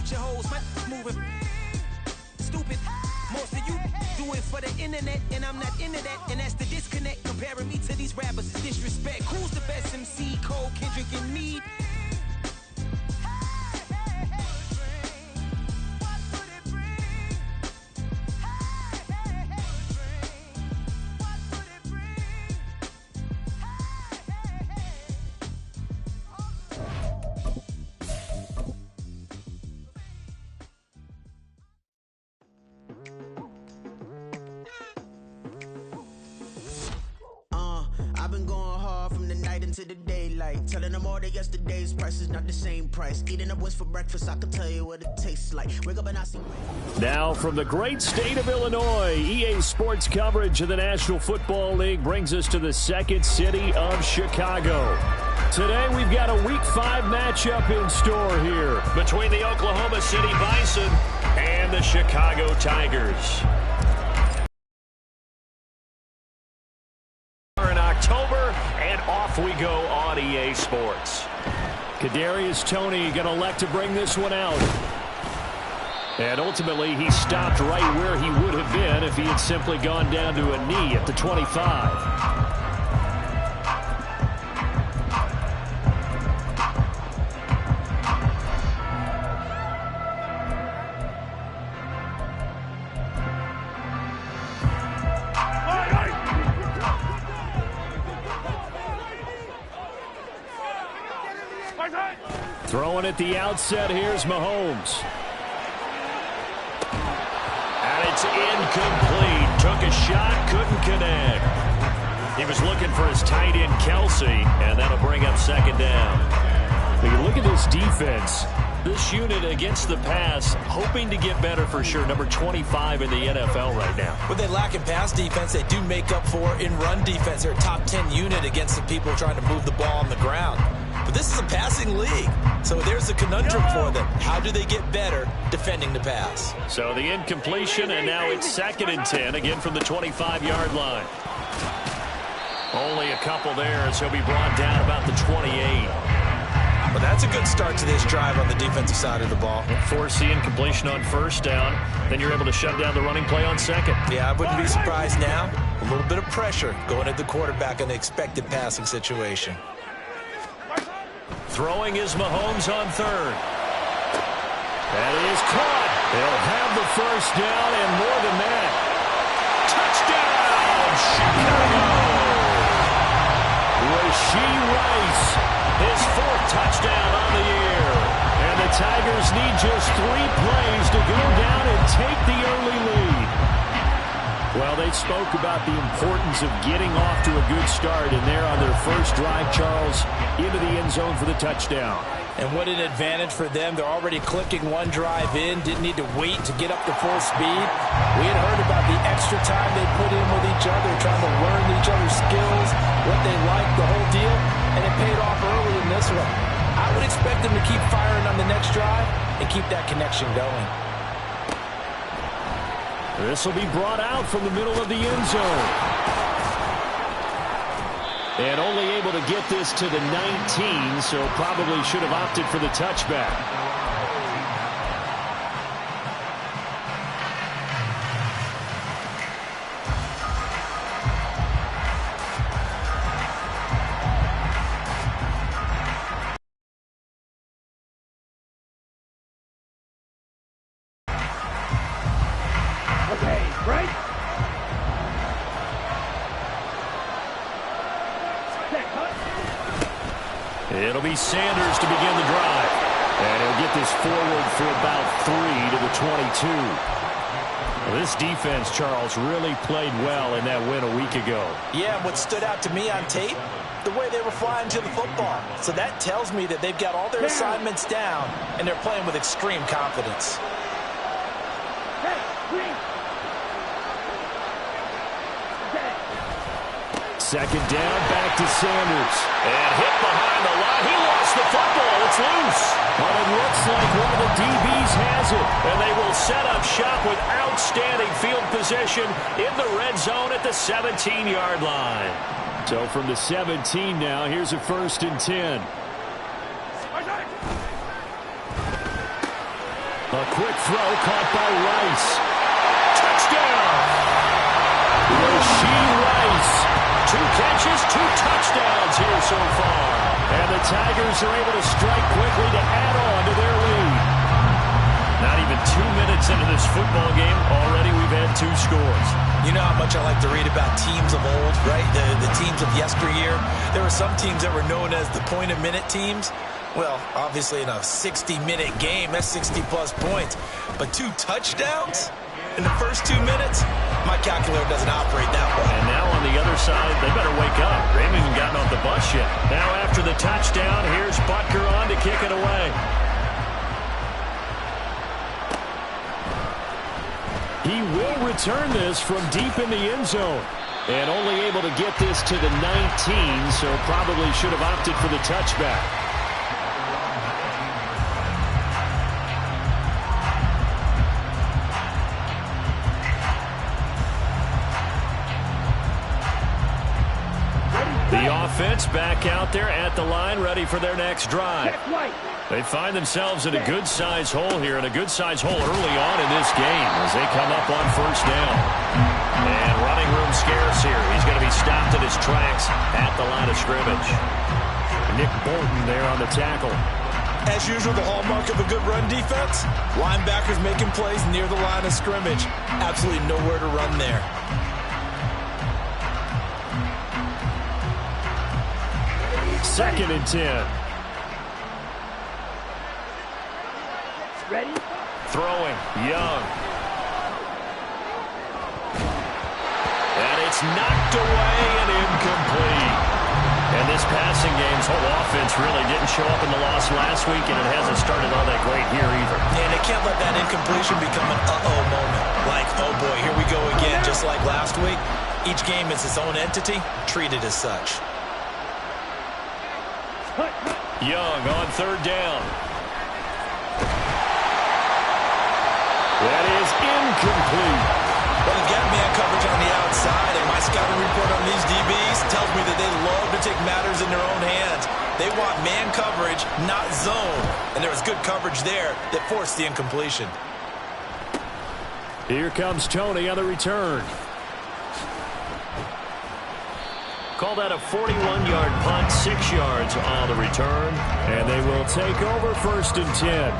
future hoes, my moving stupid. Most of you do it for the internet, and I'm not into that, and that's the disconnect. Comparing me to these rappers is disrespect. Who's the best MC? Cole, Kendrick, and me? I've been going hard from the night into the daylight, telling them all that yesterday's price is not the same price. Eating up what's for breakfast, I can tell you what it tastes like. Wake up and I see. Now from the great state of Illinois, EA Sports coverage of the National Football League brings us to the second city of Chicago. Today we've got a Week 5 matchup in store here between the Oklahoma City Bison and the Chicago Tigers. In October, and off we go on EA Sports. Kadarius Toney going to elect to bring this one out. And ultimately, he stopped right where he would have been if he had simply gone down to a knee at the 25. Throwing at the outset, here's Mahomes. And it's incomplete. Took a shot, couldn't connect. He was looking for his tight end, Kelsey, and that'll bring up second down. When you look at this defense, this unit against the pass, hoping to get better for sure. Number 25 in the NFL right now. When they lack in pass defense, they do make up for in run defense. They're a top 10 unit against the people trying to move the ball on the ground. But this is a passing league, so there's a conundrum for them. How do they get better defending the pass? So the incompletion, and now it's 2nd and 10, again from the 25-yard line. Only a couple there as he'll be brought down about the 28. Well, that's a good start to this drive on the defensive side of the ball. Force the incompletion on first down, then you're able to shut down the running play on second. Yeah, I wouldn't be surprised now. A little bit of pressure going at the quarterback in the expected passing situation. Throwing is Mahomes on third. That is caught. They'll have the first down and more than that. Touchdown, Chicago! Rashee Rice, his 4th touchdown on the year. And the Tigers need just 3 plays to go down and take the early lead. Well, they spoke about the importance of getting off to a good start, and they're on their first drive, Charles, into the end zone for the touchdown. And what an advantage for them. They're already clicking one drive in, didn't need to wait to get up to full speed. We had heard about the extra time they put in with each other, trying to learn each other's skills, what they like, the whole deal, and it paid off early in this one. I would expect them to keep firing on the next drive and keep that connection going. This will be brought out from the middle of the end zone. And only able to get this to the 19, so probably should have opted for the touchback. It'll be Sanders to begin the drive. And he'll get this forward for about 3 to the 22. Well, this defense, Charles, really played well in that win a week ago. Yeah, what stood out to me on tape, the way they were flying to the football. So that tells me that they've got all their assignments down, and they're playing with extreme confidence. Second down, back to Sanders. And hit behind the line. He lost the football. It's loose. But it looks like one of the DBs has it. And they will set up shop with outstanding field position in the red zone at the 17-yard line. So from the 17 now, here's a 1st and 10. A quick throw caught by Rice. Touchdown! Rashee Rice. 2 catches, 2 touchdowns here so far. And the Tigers are able to strike quickly to add on to their lead. Not even 2 minutes into this football game, already we've had 2 scores. You know how much I like to read about teams of old, right? The teams of yesteryear. There were some teams that were known as the point-a-minute teams. Well, obviously in a 60-minute game, that's 60-plus points. But 2 touchdowns in the first 2 minutes? My calculator doesn't operate that way. And now on the other side, they better wake up. They haven't even gotten off the bus yet. Now after the touchdown, here's Butker on to kick it away. He will return this from deep in the end zone. And only able to get this to the 19, so probably should have opted for the touchback. The offense back out there at the line, ready for their next drive. They find themselves in a good-sized hole here, and a good-sized hole early on in this game as they come up on first down. And running room scarce here. He's going to be stopped in his tracks at the line of scrimmage. Nick Bolton there on the tackle. As usual, the hallmark of a good run defense, linebackers making plays near the line of scrimmage. Absolutely nowhere to run there. Second and 10. Ready? Throwing, Young. And it's knocked away and incomplete. And this passing game's whole offense really didn't show up in the loss last week, and it hasn't started all that great here either. And they can't let that incompletion become an uh-oh moment. Like, oh boy, here we go again, just like last week. Each game is its own entity, treated as such. Young on third down. That is incomplete. Well, they've got man coverage on the outside, and my scouting report on these DBs tells me that they love to take matters in their own hands. They want man coverage, not zone. And there was good coverage there that forced the incompletion. Here comes Tony on the return. Call that a 41-yard punt, 6 yards on the return. And they will take over first and 10.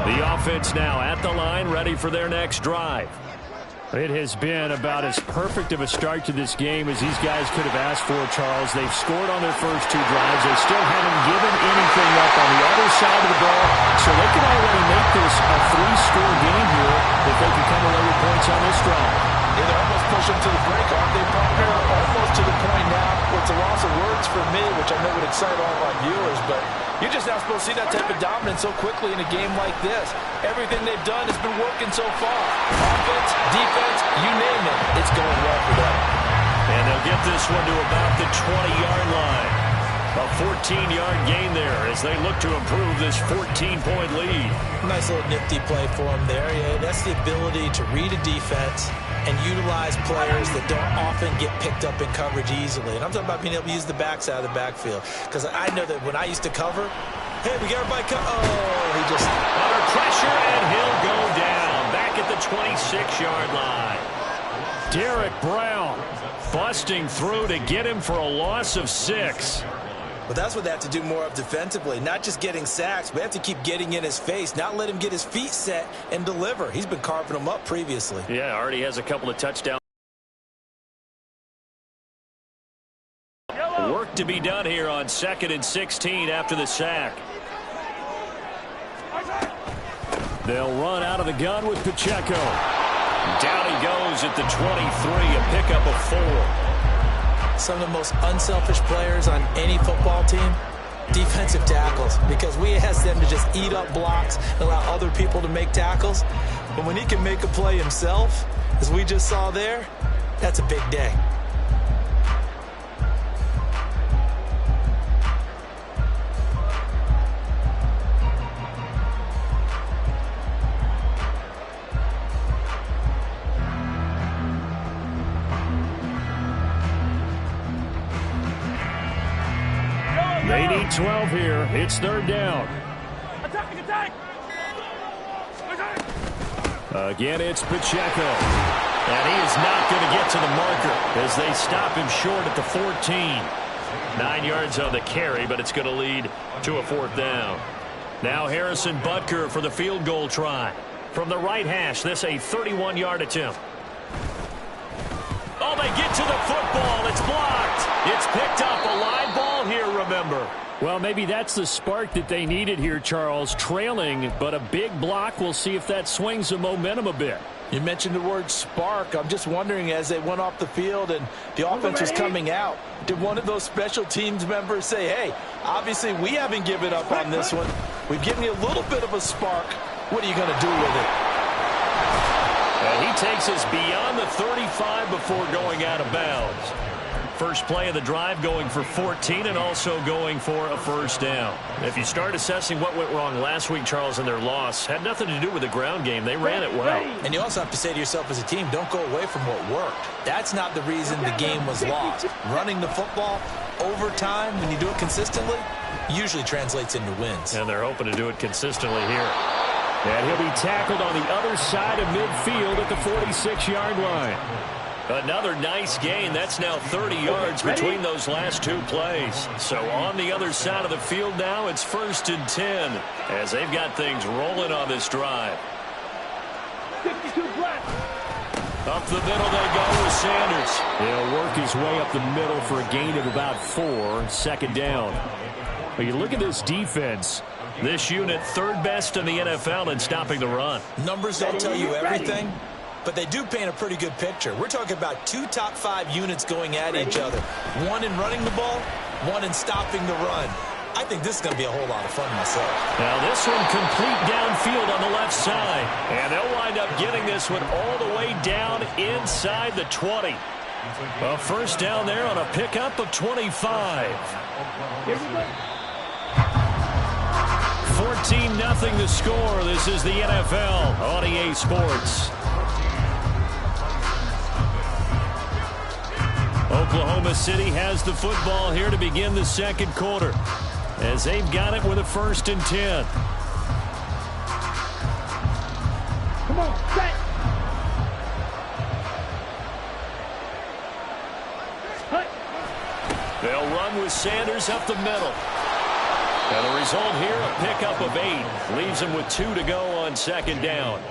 The offense now at the line, ready for their next drive. It has been about as perfect of a start to this game as these guys could have asked for, Charles. They've scored on their first 2 drives. They still haven't given anything up on the other side of the ball, so they can already make this a 3-score game here if they can come away with points on this drive. Yeah, they're almost pushing to the break, aren't they, partner? Almost to the point now where it's a loss of words for me, which I know would excite all of our viewers, but you're just not supposed to see that type of dominance so quickly in a game like this. Everything they've done has been working so far. Offense, defense, you name it, it's going well for them. And they'll get this one to about the 20-yard line. A 14-yard gain there as they look to improve this 14-point lead. Nice little nifty play for them there. Yeah, that's the ability to read a defense and utilize players that don't often get picked up in coverage easily. And I'm talking about being able to use the backside of the backfield. Because I know that when I used to cover, hey, we got everybody he just... Under pressure, and he'll go down. Back at the 26-yard line. Derek Brown busting through to get him for a loss of 6. But that's what they have to do more of defensively. Not just getting sacks, but they have to keep getting in his face, not let him get his feet set and deliver. He's been carving them up previously. Yeah, already has a couple of touchdowns. Work to be done here on 2nd and 16 after the sack. They'll run out of the gun with Pacheco. Down he goes at the 23, a pickup of 4. Some of the most unselfish players on any football team, defensive tackles, because we ask them to just eat up blocks and allow other people to make tackles. But when he can make a play himself, as we just saw there, that's a big day. 8:12 here. It's third down. Attack! Again, it's Pacheco. And he is not going to get to the marker as they stop him short at the 14. 9 yards on the carry, but it's going to lead to a fourth down. Now Harrison Butker for the field goal try. From the right hash, this a 31-yard attempt. Oh, they get to the football. It's blocked. It's picked up. A live ball here, remember. Well, maybe that's the spark that they needed here, Charles. Trailing, but a big block. We'll see if that swings the momentum a bit. You mentioned the word spark. I'm just wondering, as they went off the field and the offense was coming out, did one of those special teams members say, hey, obviously we haven't given up on this one. We've given you a little bit of a spark. What are you going to do with it? And he takes us beyond the 35 before going out of bounds. First play of the drive going for 14 and also going for a first down. If you start assessing what went wrong last week, Charles, in their loss, had nothing to do with the ground game. They ran it well. And you also have to say to yourself as a team, don't go away from what worked. That's not the reason the game was lost. Running the football over time, when you do it consistently, usually translates into wins. And they're hoping to do it consistently here. And he'll be tackled on the other side of midfield at the 46-yard line. Another nice gain. That's now 30 yards between those last two plays. So on the other side of the field now, it's 1st and 10 as they've got things rolling on this drive. 52 black. Up the middle they go with Sanders. He'll work his way up the middle for a gain of about 4. Second down. But you look at this defense. This unit, third best in the NFL in stopping the run. Numbers don't tell you everything, but they do paint a pretty good picture. We're talking about 2 top 5 units going at each other. One in running the ball, one in stopping the run. I think this is going to be a whole lot of fun myself. Now this one complete downfield on the left side. And they'll wind up getting this one all the way down inside the 20. A first down there on a pickup of 25. 14-0 the score. This is the NFL on EA Sports. Oklahoma City has the football here to begin the second quarter as they've got it with a 1st and 10. Come on, set. They'll run with Sanders up the middle. And the result here, a pickup of 8. Leaves them with 2 to go on second down.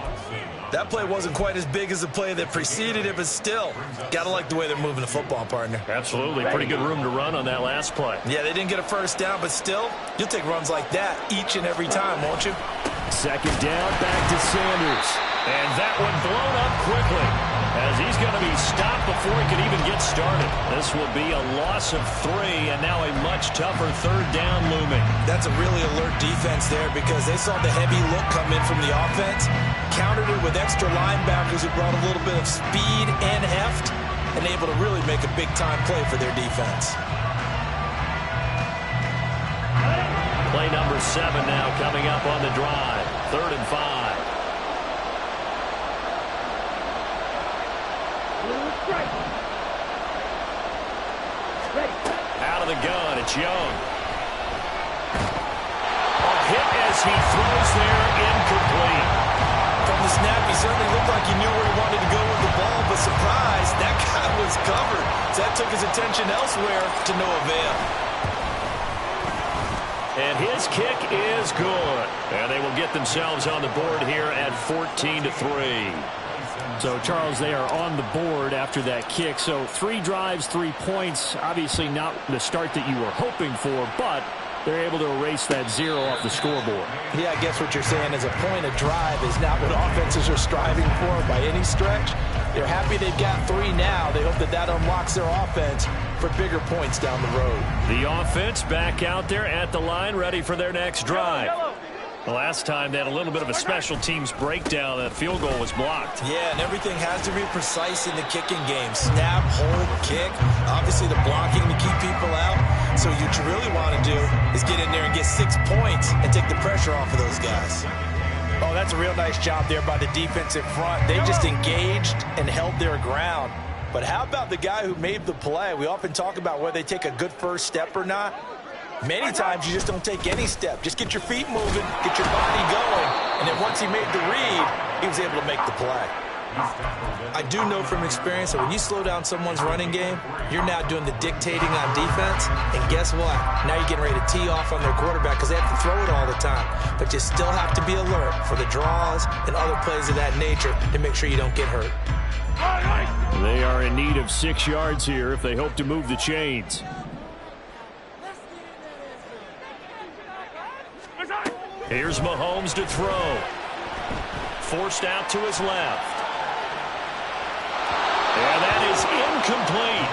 That play wasn't quite as big as the play that preceded it, but still, gotta like the way they're moving the football, partner. Absolutely. Pretty good room to run on that last play. Yeah, they didn't get a first down, but still, you'll take runs like that each and every time, won't you? Second down, back to Sanders. And that one blown up quickly as he's going to be stopped before he can even get started. This will be a loss of 3, and now a much tougher third down looming. That's a really alert defense there because they saw the heavy look come in from the offense, countered it with extra linebackers who brought a little bit of speed and heft, and able to really make a big-time play for their defense. Play number 7 now coming up on the drive. 3rd and 5. Out of the gun, it's Young. A hit as he throws there, incomplete. From the snap, he certainly looked like he knew where he wanted to go with the ball, but surprise, that guy was covered. So that took his attention elsewhere to no avail. And his kick is good. And they will get themselves on the board here at 14-3. So, Charles, they are on the board after that kick. So 3 drives, 3 points. Obviously not the start that you were hoping for, but they're able to erase that 0 off the scoreboard. Yeah, I guess what you're saying is a point of drive is not what offenses are striving for by any stretch. They're happy they've got 3 now. They hope that that unlocks their offense for bigger points down the road. The offense back out there at the line, ready for their next drive. The last time they had a little bit of a special teams breakdown. That field goal was blocked. Yeah, and everything has to be precise in the kicking game. Snap, hold, kick. Obviously the blocking to keep people out. So what you really want to do is get in there and get 6 points and take the pressure off of those guys. Oh, that's a real nice job there by the defense in front. They just engaged and held their ground. But how about the guy who made the play? We often talk about whether they take a good first step or not. Many times you just don't take any step. Just get your feet moving, get your body going, and then once he made the read, he was able to make the play. I do know from experience that when you slow down someone's running game, you're now doing the dictating on defense, and guess what? Now you're getting ready to tee off on their quarterback because they have to throw it all the time. But you still have to be alert for the draws and other plays of that nature to make sure you don't get hurt. They are in need of 6 yards here if they hope to move the chains. Here's Mahomes to throw. Forced out to his left. And that is incomplete.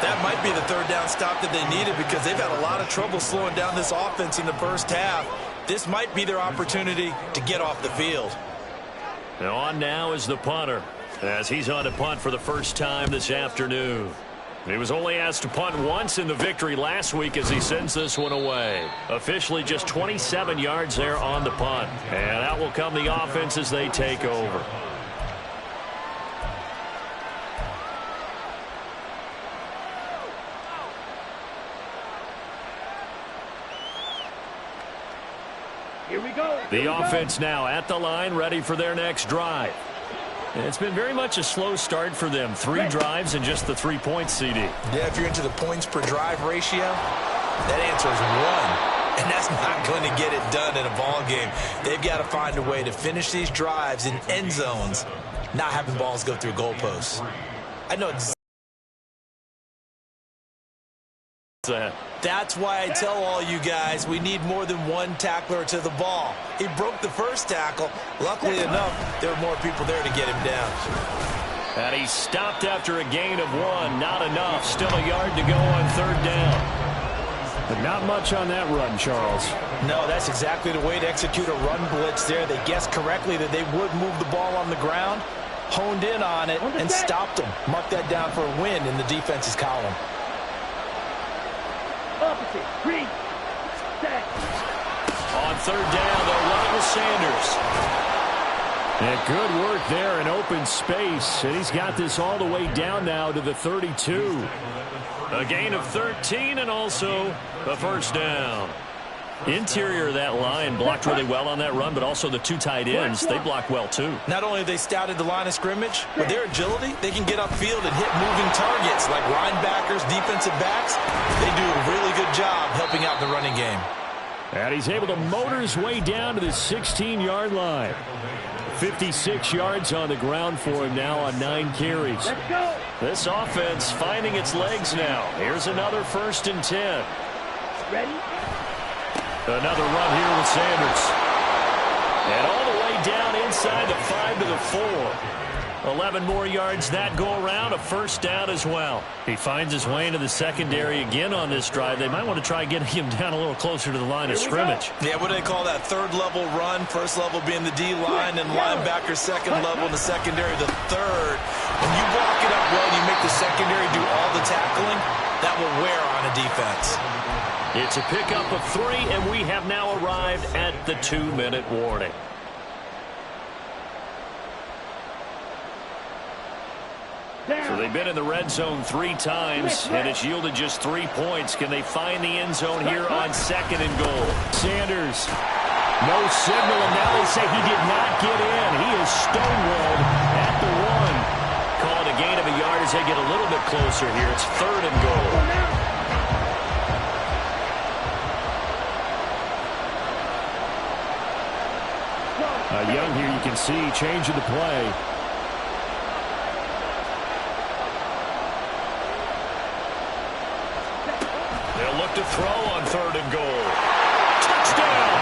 That might be the third down stop that they needed because they've had a lot of trouble slowing down this offense in the first half. This might be their opportunity to get off the field. And on now is the punter, as he's on to punt for the first time this afternoon. He was only asked to punt once in the victory last week as he sends this one away. Officially just 27 yards there on the punt. And out will come the offense as they take over. Here we go. The offense now at the line, ready for their next drive. It's been very much a slow start for them. 3 drives and just the 3 points, CD. Yeah, if you're into the points per drive ratio, that answer is 1. And that's not going to get it done in a ball game. They've got to find a way to finish these drives in end zones, not having balls go through goalposts. I know exactly. That's why I tell all you guys we need more than one tackler to the ball. He broke the first tackle. Luckily enough, there were more people there to get him down. And he stopped after a gain of 1. Not enough. Still a yard to go on 3rd down. But not much on that run, Charles. No, that's exactly the way to execute a run blitz there. They guessed correctly that they would move the ball on the ground, honed in on it, and stopped them. Mark that down for a win in the defense's column. Opposite. Green. Set. On 3rd down, they'll run it with Sanders. And good work there in open space. And he's got this all the way down now to the 32. A gain of 13 and also a first down. Interior of that line blocked really well on that run, but also the 2 tight ends, they block well too. Not only have they scouted the line of scrimmage, with their agility, they can get upfield and hit moving targets like linebackers, defensive backs. They do a really good job helping out the running game. And he's able to motor his way down to the 16-yard line. 56 yards on the ground for him now on 9 carries. Let's go. This offense finding its legs now. Here's another 1st and 10. Ready? Another run here with Sanders. And all the way down inside the 5 to the 4. 11 more yards that go around, a first down as well. He finds his way into the secondary again on this drive. They might want to try getting him down a little closer to the line of scrimmage. Yeah, what do they call that? 3rd level run, 1st level being the D line, and linebacker 2nd level, and the secondary the 3rd. When you block it up well, you make the secondary do all the tackling, that will wear on a defense. It's a pickup of 3, and we have now arrived at the 2-minute warning. So they've been in the red zone 3 times, and it's yielded just 3 points. Can they find the end zone here on 2nd and goal? Sanders, no signal, and now they say he did not get in. He is stonewalled at the 1. Call it a gain of a yard as they get a little bit closer here. It's 3rd and goal. Young here, you can see changing the play. They'll look to throw on 3rd and goal. Touchdown!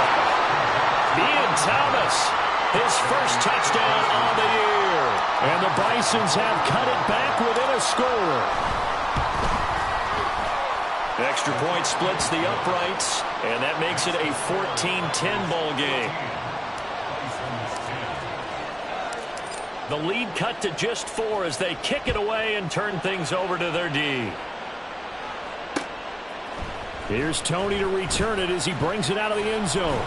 Ian Thomas, his first touchdown on the year. And the Bisons have cut it back within a score. Extra point splits the uprights, and that makes it a 14-10 ball game. The lead cut to just 4 as they kick it away and turn things over to their D. Here's Tony to return it as he brings it out of the end zone.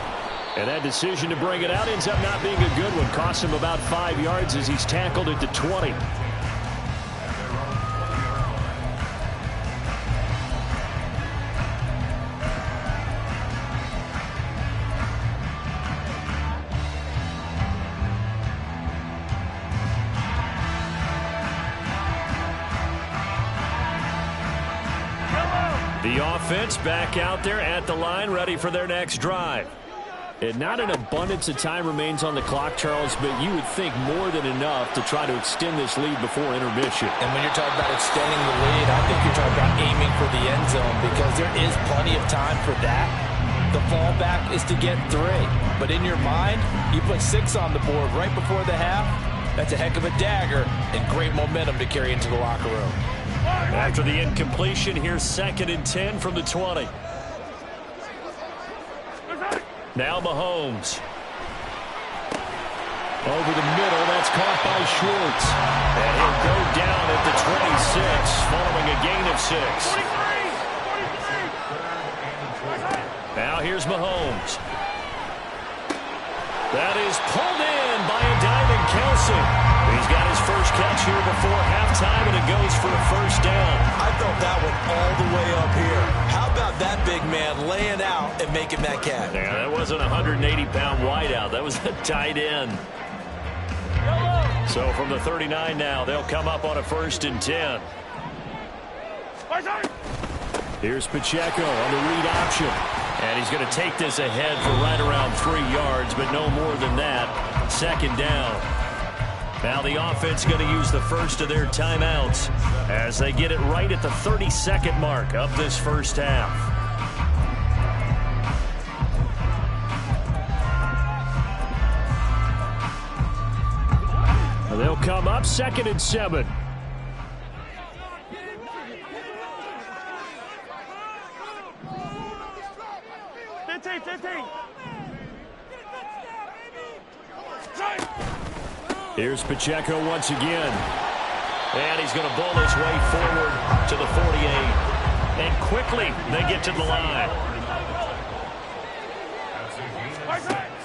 And that decision to bring it out ends up not being a good one. Costs him about 5 yards as he's tackled at the 20. The offense back out there at the line, ready for their next drive. And not an abundance of time remains on the clock, Charles, but you would think more than enough to try to extend this lead before intermission. And when you're talking about extending the lead, I think you're talking about aiming for the end zone because there is plenty of time for that. The fallback is to get 3. But in your mind, you put 6 on the board right before the half. That's a heck of a dagger and great momentum to carry into the locker room. After the incompletion, here's 2nd and 10 from the 20. Now Mahomes. Over the middle, that's caught by Schwartz. And he'll go down at the 26, following a gain of 6. Now here's Mahomes. That is pulled in by a diving Kelsey. He's got his first catch here before halftime, and it goes for a first down. I felt that one all the way up here. How about that big man laying out and making that catch? Yeah, that wasn't a 180-pound wideout. That was a tight end. So from the 39 now, they'll come up on a 1st and 10. Here's Pacheco on the read option. And he's going to take this ahead for right around 3 yards, but no more than that. 2nd down. Now the offense going to use the first of their timeouts as they get it right at the 32nd mark of this first half. They'll come up 2nd and 7. Here's Pacheco once again. And he's going to bowl his way forward to the 48. And quickly they get to the line.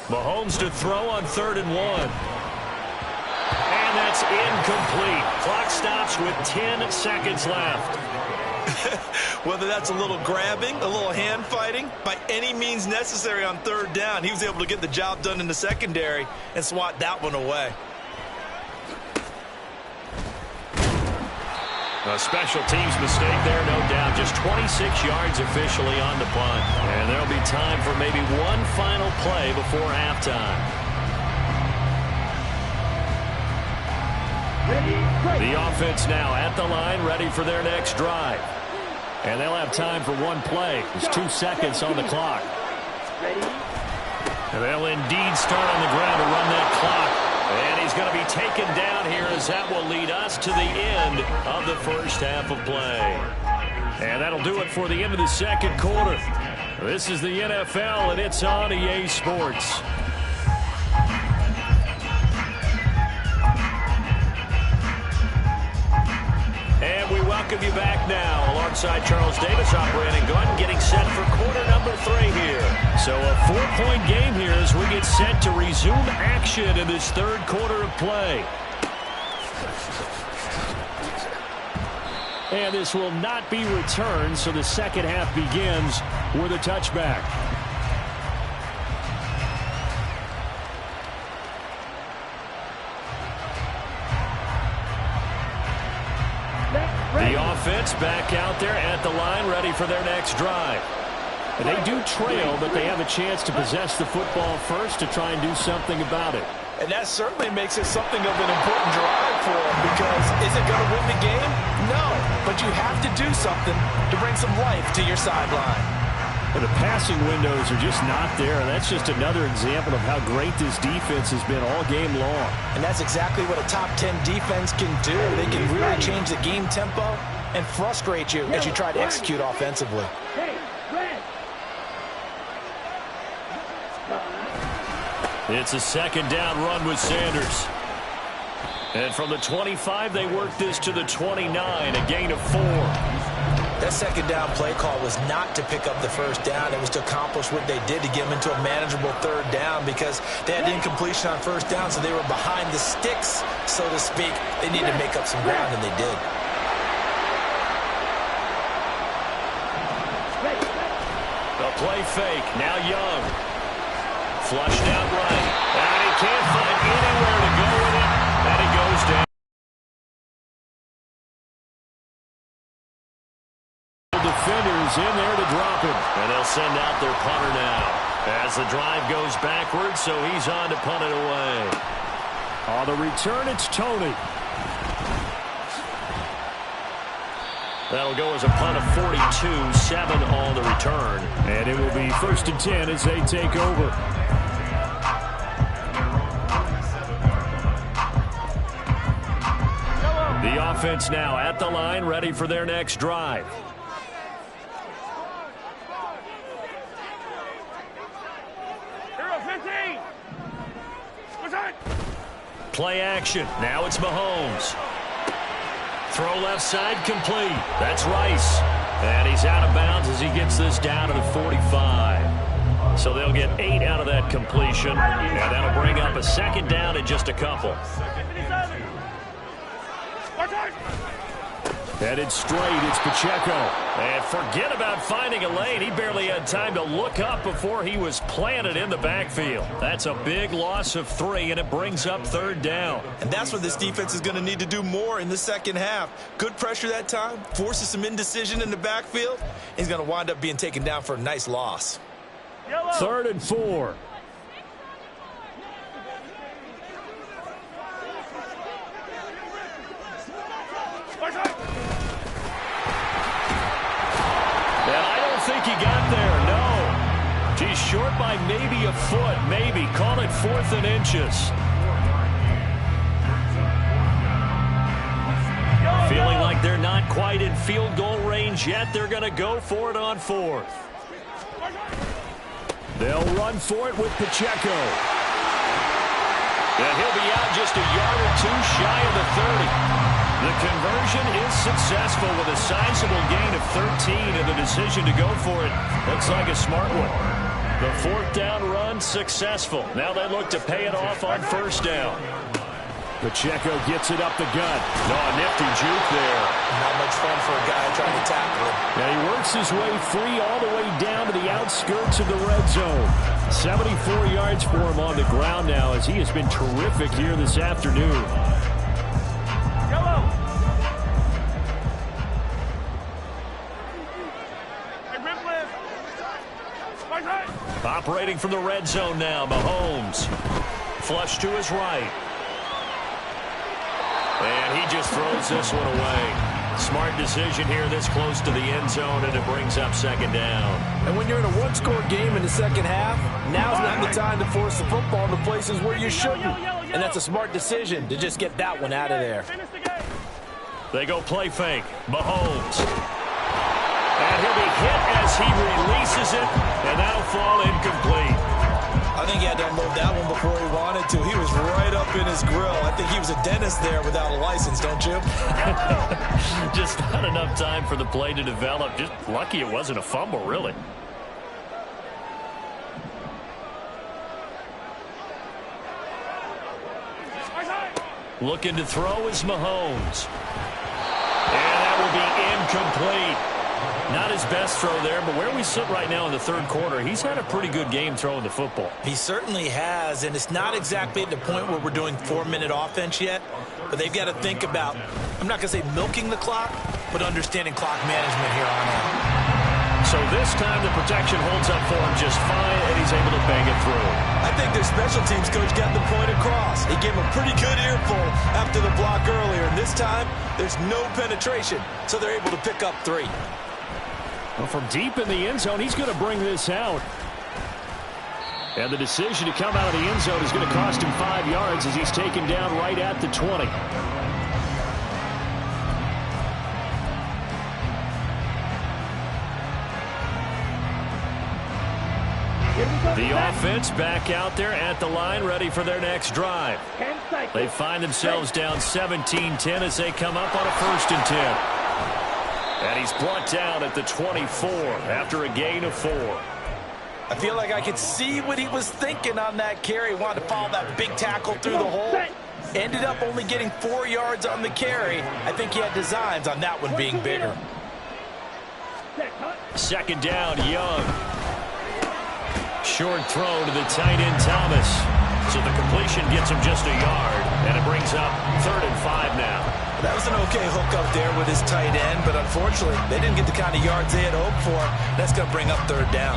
Mahomes to throw on 3rd and 1. And that's incomplete. Clock stops with 10 seconds left. Whether that's a little grabbing, a little hand fighting, by any means necessary on 3rd down, he was able to get the job done in the secondary and swat that one away. A special teams mistake there, no doubt. Just 26 yards officially on the punt. And there'll be time for maybe one final play before halftime. The offense now at the line, ready for their next drive. And they'll have time for one play. There's 2 seconds on the clock. And they'll indeed start on the ground to run that clock. And he's going to be taken down here as that will lead us to the end of the first half of play. And that'll do it for the end of the 2nd quarter. This is the NFL, and it's on EA Sports. And we welcome you back now alongside Charles Davis, I'm Brandon Gunn, getting set for quarter number 3 here. So a 4-point game here as we get set to resume action in this 3rd quarter of play. And this will not be returned, so the 2nd half begins with a touchback. The offense back out there at the line, ready for their next drive. And they do trail, but they have a chance to possess the football first to try and do something about it. And that certainly makes it something of an important drive for them because is it going to win the game? No, but you have to do something to bring some life to your sideline. And the passing windows are just not there. That's just another example of how great this defense has been all game long. And that's exactly what a top 10 defense can do. They can really change the game tempo and frustrate you as you try to execute offensively. It's a 2nd down run with Sanders. And from the 25, they work this to the 29, a gain of 4. That 2nd down play call was not to pick up the 1st down. It was to accomplish what they did to get them into a manageable 3rd down because they had incompletion on 1st down, so they were behind the sticks, so to speak. They needed to make up some ground, and they did. The play fake, now Young. Flushed out right. And he can't find anywhere to go with it. And he goes down. Defenders in And they'll send out their punter now as the drive goes backwards, so he's on to punt it away. On the return, it's Tony. That'll go as a punt of 42, 7 on the return. And it will be 1st and 10 as they take over. The offense now at the line, ready for their next drive. Play action. Now it's Mahomes. Throw left side complete. That's Rice. And he's out of bounds as he gets this down to the 45. So they'll get 8 out of that completion. And that'll bring up a 2nd down in just a couple. Headed straight, it's Pacheco. And forget about finding a lane. He barely had time to look up before he was planted in the backfield. That's a big loss of 3, and it brings up 3rd down. And that's what this defense is going to need to do more in the second half. Good pressure that time, forces some indecision in the backfield. He's going to wind up being taken down for a nice loss. 3rd and 4. He got there. No. He's short by maybe a foot. Maybe. Call it 4th and inches. Feeling like they're not quite in field goal range yet. They're going to go for it on 4th. They'll run for it with Pacheco. And he'll be out just a yard or 2 shy of the 30. The conversion is successful with a sizable gain of 13, and the decision to go for it looks like a smart one. The 4th down run successful. Now they look to pay it off on 1st down. Pacheco gets it up the gut. No, a nifty juke there. Not much fun for a guy trying to tackle him. Now he works his way free all the way down to the outskirts of the red zone. 74 yards for him on the ground now as he has been terrific here this afternoon. Operating from the red zone now, Mahomes. Flush to his right. And he just throws this one away. Smart decision here this close to the end zone, and it brings up 2nd down. And when you're in a one-score game in the second half, now's not the time to force the football into places where you shouldn't. And that's a smart decision to just get that one out of there. They go play fake. Mahomes. And he'll be hit as he releases it, and that'll fall incomplete. I think he had to unload that one before he wanted to. He was right up in his grill. I think he was a dentist there without a license, don't you? Just not enough time for the play to develop. Just lucky it wasn't a fumble, really. Looking to throw is Mahomes. And that will be incomplete. Not his best throw there, but where we sit right now in the 3rd quarter, he's had a pretty good game throwing the football. He certainly has, and it's not exactly at the point where we're doing 4-minute offense yet, but they've got to think about, I'm not going to say milking the clock, but understanding clock management here on out. So this time the protection holds up for him just fine, and he's able to bang it through. I think their special teams coach got the point across. He gave him a pretty good earful after the block earlier, and this time there's no penetration, so they're able to pick up 3. Well, from deep in the end zone, he's going to bring this out. And the decision to come out of the end zone is going to cost him 5 yards as he's taken down right at the 20. The offense back out there at the line, ready for their next drive. They find themselves down 17-10 as they come up on a 1st and 10. And he's brought down at the 24 after a gain of 4. I feel like I could see what he was thinking on that carry. Wanted to follow that big tackle through the hole. Ended up only getting 4 yards on the carry. I think he had designs on that one being bigger. 2nd down, Young. Short throw to the tight end, Thomas. So the completion gets him just a yard, and it brings up 3rd and 5 now. That was an okay hook up there with his tight end, but unfortunately, they didn't get the kind of yards they had hoped for. That's going to bring up 3rd down.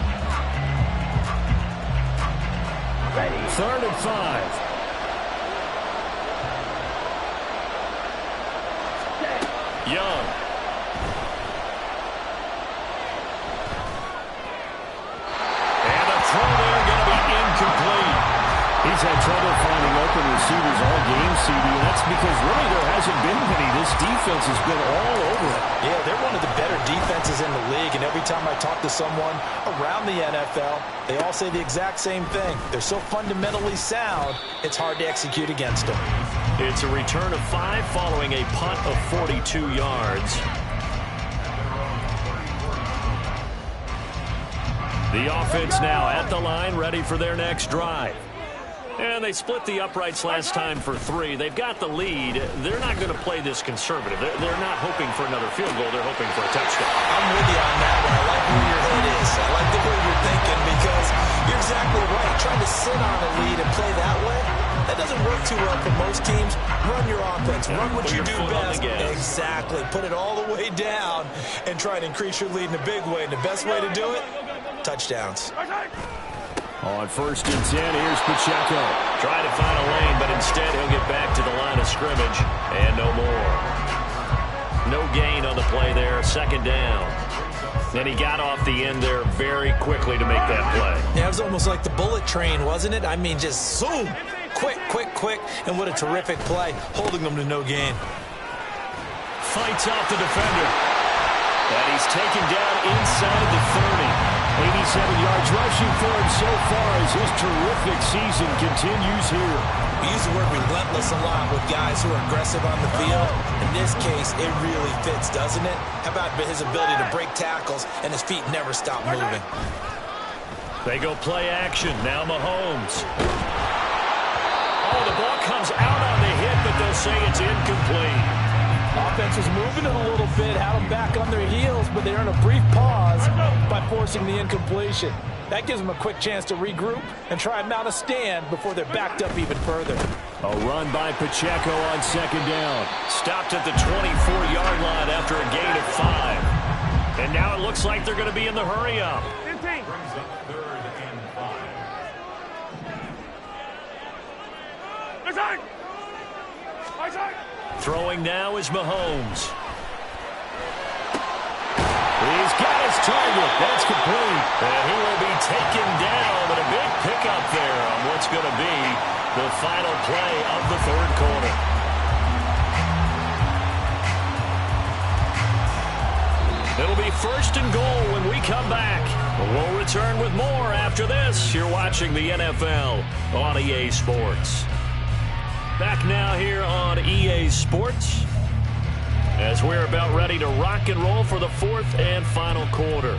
Ready. 3rd and 5. Young. And the throw there going to be incomplete. He's had trouble finding open receivers all game, CD, and that's because really there hasn't been many. This defense has been all over it. Yeah, they're one of the better defenses in the league, and every time I talk to someone around the NFL, they all say the exact same thing. They're so fundamentally sound, it's hard to execute against them. It's a return of 5 following a punt of 42 yards. The offense now at the line, ready for their next drive. And they split the uprights last time for 3. They've got the lead. They're not going to play this conservative. They're not hoping for another field goal. They're hoping for a touchdown. I'm with you on that one. I like where your head is. I like the way you're thinking because you're exactly right. Trying to sit on a lead and play that way, that doesn't work too well for most teams. Run your offense. Run what you do best. Exactly. Put it all the way down and try to increase your lead in a big way. And the best way to do it, touchdowns. On 1st and 10, here's Pacheco. Trying to find a lane, but instead he'll get back to the line of scrimmage. And no more. No gain on the play there. 2nd down. And he got off the end there very quickly to make that play. Yeah, it was almost like the bullet train, wasn't it? I mean, just zoom. Quick, quick, quick. And what a terrific play, holding them to no gain. Fights off the defender. And he's taken down inside the 30. 87 yards rushing for him so far as his terrific season continues here. We use the word relentless a lot with guys who are aggressive on the field. In this case, it really fits, doesn't it? How about his ability to break tackles and his feet never stop moving? They go play action. Now Mahomes. Oh, the ball comes out on the hit, but they'll say it's incomplete. Offense was moving it a little bit, had them back on their heels, but they earned a brief pause by forcing the incompletion. That gives them a quick chance to regroup and try and mount a stand before they're backed up even further. A run by Pacheco on 2nd down. Stopped at the 24-yard line after a gain of 5. And now it looks like they're going to be in the hurry-up. Throwing now is Mahomes. He's got his target. That's complete. And he will be taken down, but a big pickup there on what's going to be the final play of the 3rd quarter. It'll be 1st and goal when we come back. We'll return with more after this. You're watching the NFL on EA Sports. Back now here on EA Sports as we're about ready to rock and roll for the 4th and final quarter.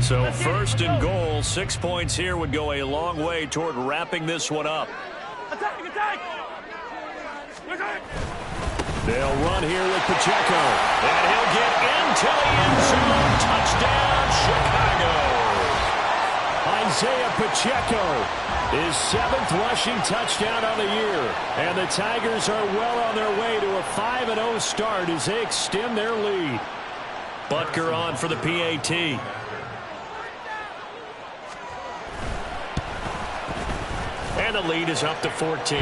So 1st and goal, 6 points here would go a long way toward wrapping this one up. They'll run here with Pacheco, and he'll get into the end zone. Touchdown, Chicago. Isaiah Pacheco, his 7th rushing touchdown of the year. And the Tigers are well on their way to a 5-0 start as they extend their lead. Butker on for the PAT. And the lead is up to 14.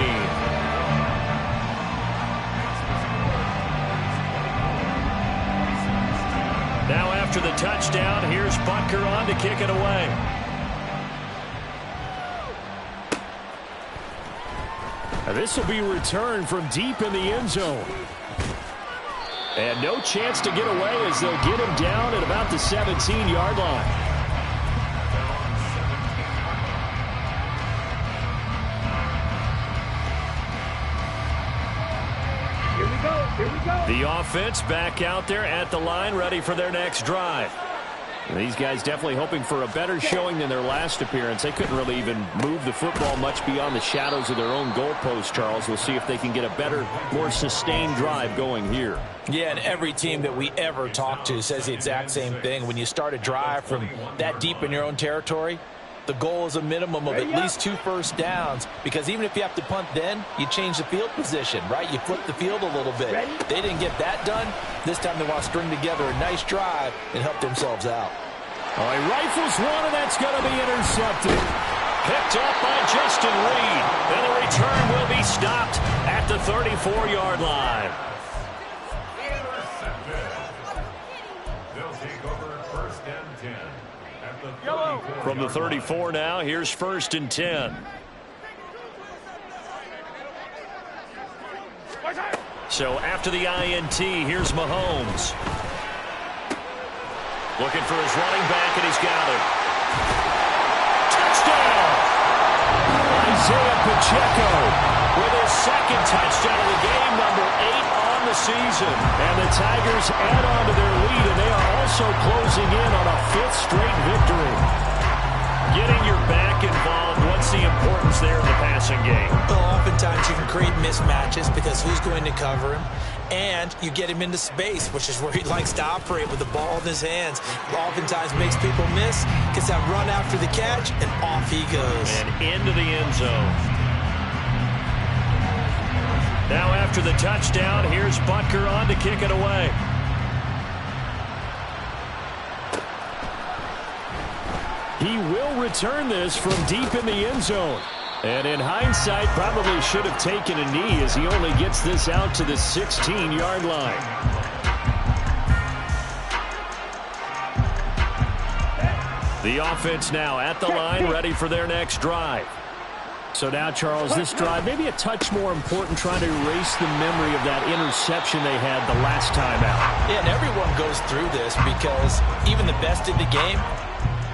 Now after the touchdown, here's Butker on to kick it away. This will be returned from deep in the end zone. And no chance to get away as they'll get him down at about the 17-yard line. Here we go. The offense back out there at the line, ready for their next drive. These guys definitely hoping for a better showing than their last appearance. They couldn't really even move the football much beyond the shadows of their own goalpost, Charles. We'll see if they can get a better, more sustained drive going here. Yeah, and every team that we ever talk to says the exact same thing. When you start a drive from that deep in your own territory, the goal is a minimum of at least 2 first downs, because even if you have to punt then, you change the field position, right? You flip the field a little bit. They didn't get that done. This time they want to string together a nice drive and help themselves out. All right, rifles one, and that's going to be intercepted. Picked up by Justin Reed, and the return will be stopped at the 34-yard line. They'll take over 1st and 10. From the 34 now, here's 1st and 10. So after the INT, here's Mahomes. Looking for his running back, and he's got it. Touchdown! Isaiah Pacheco with his 2nd touchdown of the game, number 8 on the season. And the Tigers add on to their lead, and they are also closing in on a 5th straight victory. Getting your back involved, what's the importance there in the passing game? Well, oftentimes you can create mismatches because who's going to cover him? And you get him into space, which is where he likes to operate with the ball in his hands. Oftentimes makes people miss, gets that run after the catch, and off he goes. And into the end zone. Now after the touchdown, here's Butker on to kick it away. He will return this from deep in the end zone. And in hindsight, probably should have taken a knee as he only gets this out to the 16-yard line. The offense now at the line, ready for their next drive. So now, Charles, this drive maybe a touch more important, trying to erase the memory of that interception they had the last time out. Yeah, and everyone goes through this because even the best in the game,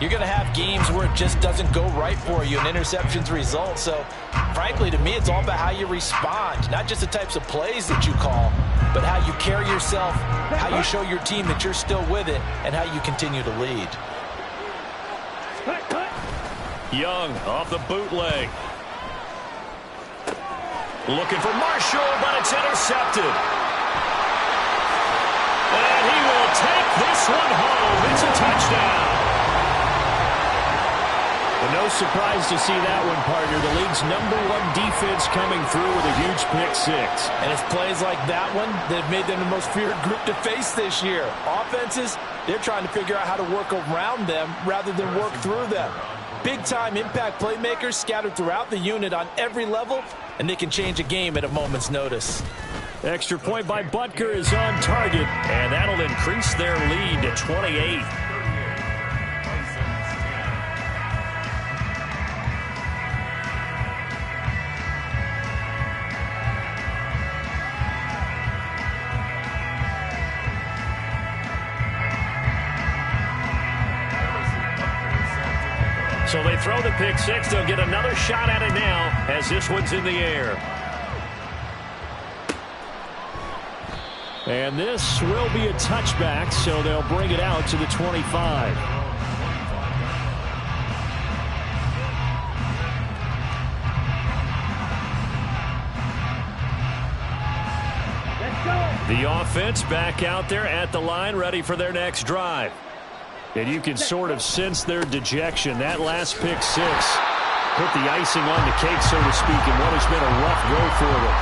you're going to have games where it just doesn't go right for you and interceptions result. So, frankly, to me, it's all about how you respond, not just the types of plays that you call, but how you carry yourself, how you show your team that you're still with it, and how you continue to lead. Young off the bootleg. Looking for Marshall, but it's intercepted. And he will take this one home. It's a touchdown. But no surprise to see that one, partner. The league's #1 defense coming through with a huge pick-6. And it's plays like that one that have made them the most feared group to face this year. Offenses, they're trying to figure out how to work around them rather than work through them. Big-time impact playmakers scattered throughout the unit on every level, and they can change a game at a moment's notice. Extra point by Butker is on target, and that'll increase their lead to 28. So they throw the pick-6. They'll get another shot at it now as this one's in the air. And this will be a touchback, so they'll bring it out to the 25. The offense back out there at the line, ready for their next drive. And you can sort of sense their dejection. That last pick-6 put the icing on the cake, so to speak, in what has been a rough go for them.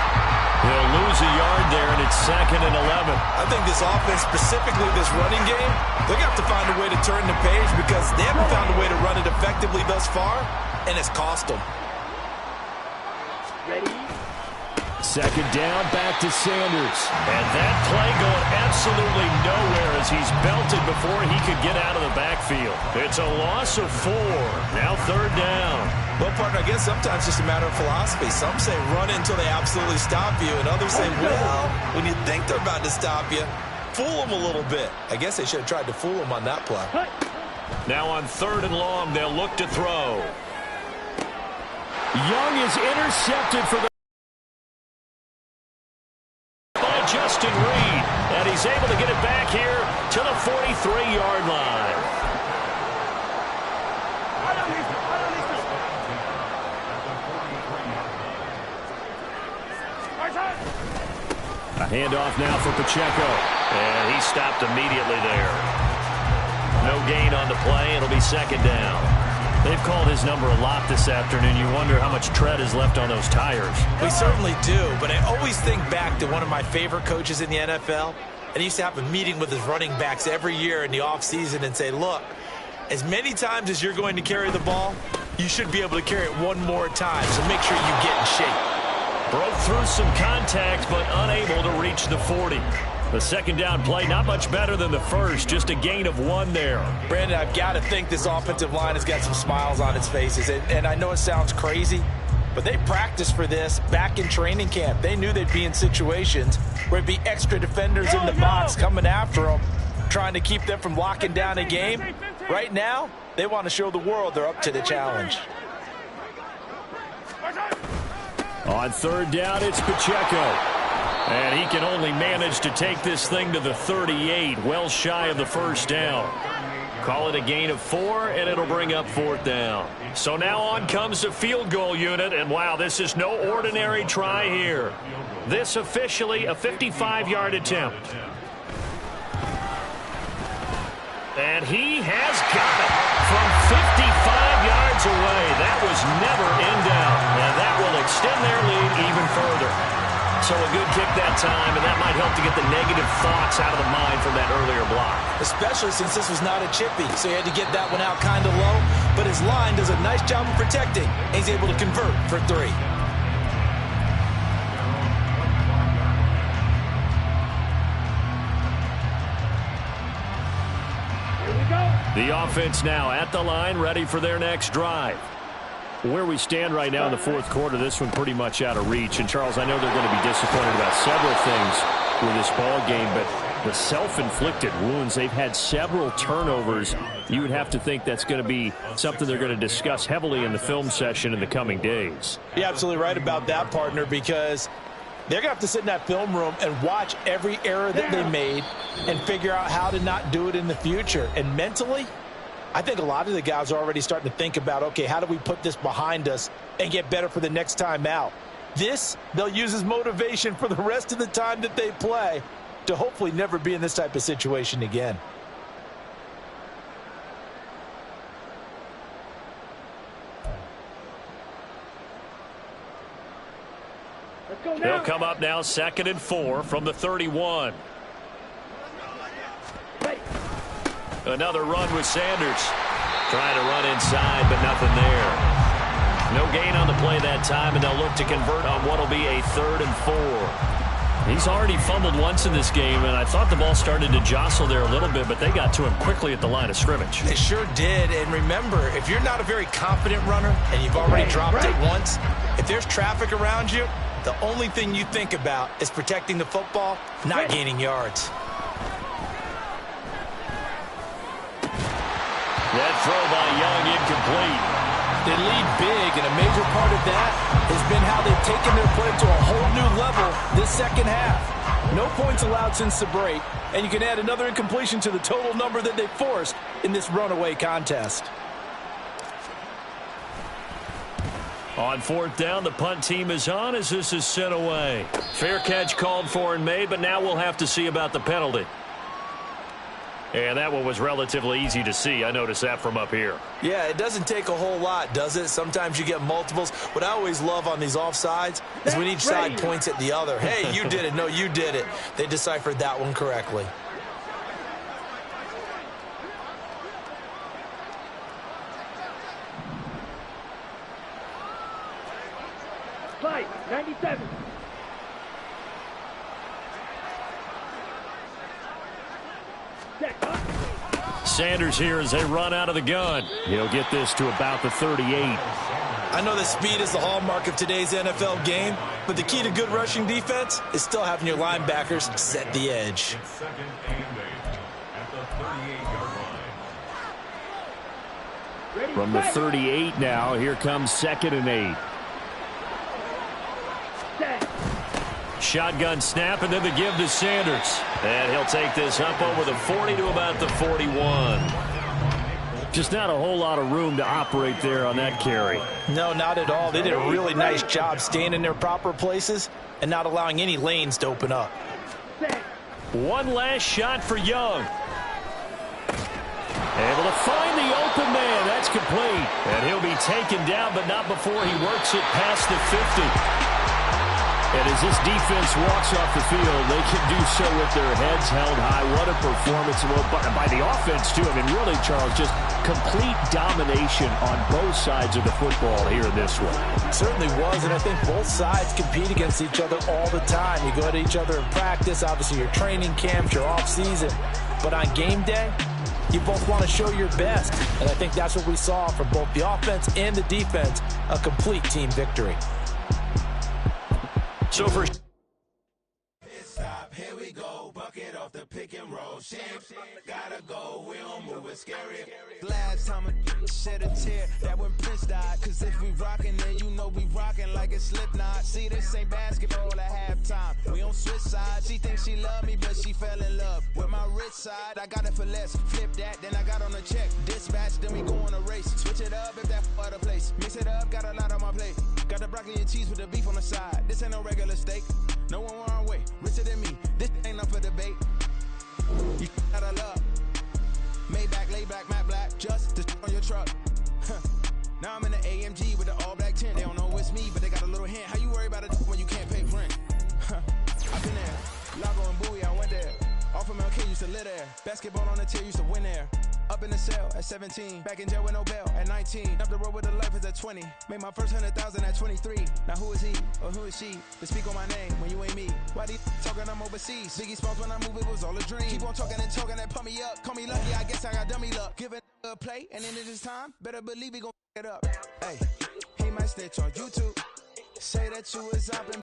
They'll lose a yard there, and it's 2nd and 11. I think this offense, specifically this running game, they're going to have to find a way to turn the page because they haven't found a way to run it effectively thus far, and it's cost them. Ready? 2nd down, back to Sanders. And that play going absolutely nowhere as he's belted before he could get out of the backfield. It's a loss of 4. Now 3rd down. Well, partner, I guess sometimes it's just a matter of philosophy. Some say run it until they absolutely stop you, and others say, well, when you think they're about to stop you, fool them a little bit. I guess they should have tried to fool them on that play. Now on 3rd and long, they'll look to throw. Young is intercepted for the Justin Reed, and he's able to get it back here to the 43-yard line. Handoff now for Pacheco. And he stopped immediately there. No gain on the play. It'll be second down. They've called his number a lot this afternoon. You wonder how much tread is left on those tires. We certainly do, but I always think back to one of my favorite coaches in the NFL. And he used to have a meeting with his running backs every year in the offseason and say, look, as many times as you're going to carry the ball, you should be able to carry it one more time, so make sure you get in shape. Broke through some contact, but unable to reach the 40. The second down play, not much better than the first, just a gain of 1 there. Brandon, I've got to think this offensive line has got some smiles on its faces. And I know it sounds crazy, but they practiced for this back in training camp. They knew they'd be in situations where it'd be extra defenders in the box coming after them, trying to keep them from locking down a game. Right now, they want to show the world they're up to the challenge. On third down, it's Pacheco. And he can only manage to take this thing to the 38, well shy of the first down. Call it a gain of 4, and it'll bring up fourth down. So now on comes the field goal unit, and wow, this is no ordinary try here. This officially a 55-yard attempt. And he has got it from 55 yards away. That was never in doubt, and that will extend their lead even further. So a good kick that time, and that might help to get the negative thoughts out of the mind from that earlier block. Especially since this was not a chippy, so he had to get that one out kind of low. But his line does a nice job of protecting, and he's able to convert for 3. Here we go. The offense now at the line, ready for their next drive. Where we stand right now in the fourth quarter, this one pretty much out of reach. And, Charles, I know they're going to be disappointed about several things with this ball game, but the self-inflicted wounds, they've had several turnovers. You would have to think that's going to be something they're going to discuss heavily in the film session in the coming days. You're absolutely right about that, partner, because they're going to have to sit in that film room and watch every error that they made and figure out how to not do it in the future. And mentally, I think a lot of the guys are already starting to think about, okay, how do we put this behind us and get better for the next time out? This, they'll use as motivation for the rest of the time that they play to hopefully never be in this type of situation again. Let's go now. They'll come up now 2nd and 4 from the 31. Ready. Another run with Sanders. Trying to run inside, but nothing there. No gain on the play that time, and they'll look to convert on what will be a 3rd and 4. He's already fumbled once in this game, and I thought the ball started to jostle there a little bit, but they got to him quickly at the line of scrimmage. They sure did, and remember, if you're not a very confident runner and you've already dropped it once, if there's traffic around you, the only thing you think about is protecting the football, not gaining yards. That throw by Young incomplete. They lead big, and a major part of that has been how they've taken their play to a whole new level this second half. No points allowed since the break, and you can add another incompletion to the total number that they forced in this runaway contest. On 4th down, the punt team is on as this is sent away. Fair catch called for and made, but now we'll have to see about the penalty. And that one was relatively easy to see. I noticed that from up here. Yeah, it doesn't take a whole lot, does it? Sometimes you get multiples. What I always love on these offsides is when each side points at the other. Hey, you did it. No, you did it. They deciphered that one correctly. Slide, 97. Sanders here as they run out of the gun. He'll get this to about the 38. I know that speed is the hallmark of today's NFL game, but the key to good rushing defense is still having your linebackers set the edge. From the 38 now, here comes 2nd and 8. Shotgun snap, and then the give to Sanders. And he'll take this up over the 40 to about the 41. Just not a whole lot of room to operate there on that carry. No, not at all. They did a really nice job staying in their proper places and not allowing any lanes to open up. One last shot for Young. Able to find the open man. That's complete. And he'll be taken down, but not before he works it past the 50. And as this defense walks off the field, they can do so with their heads held high. What a performance by the offense, too. I mean, really, Charles, just complete domination on both sides of the football here in this one. It certainly was, and I think both sides compete against each other all the time. You go to each other in practice, obviously your training camps, your off-season. But on game day, you both want to show your best. And I think that's what we saw from both the offense and the defense, a complete team victory. So for stop, here we go, bucket off the pick and roll. Gotta go, we don't move it scary. Last time a shed a tear, that when Prince died. Cause if we rockin', then you know we rockin' like it's Slipknot. See, this ain't basketball at halftime. We on switch sides. She thinks she love me, but she fell in love with my rich side. I got it for less. Flip that, then I got on a check. Dispatch, then we go on a race. Switch it up if that other place. Mix it up, got a lot on my plate. Got the broccoli and cheese with the beef on the side. This ain't no regular steak. No one wrong way. Richer than me. This ain't up for debate. You got a love. Maybach, lay back, matte black. Just to on your truck. Now I'm in the AMG with the all black tint. They don't know it's me, but they got a little hint. How you worry about it when you can't pay rent? I've been there. Lago and Bowie, I went there. Off of MLK, used to live there. Basketball on the tier, used to win there. Up in the cell at 17. Back in jail with no bail at 19. Up the road with the life is at 20. Made my first 100,000 at 23. Now who is he or who is she to speak on my name when you ain't me? Why these talking I'm overseas? Biggie Smalls when I move it was all a dream. Keep on talking and talking and pump me up. Call me lucky, I guess I got dummy luck. Give it a play and then it's time. Better believe he gon' it up. Hey, he might snitch on YouTube. Say that you was up and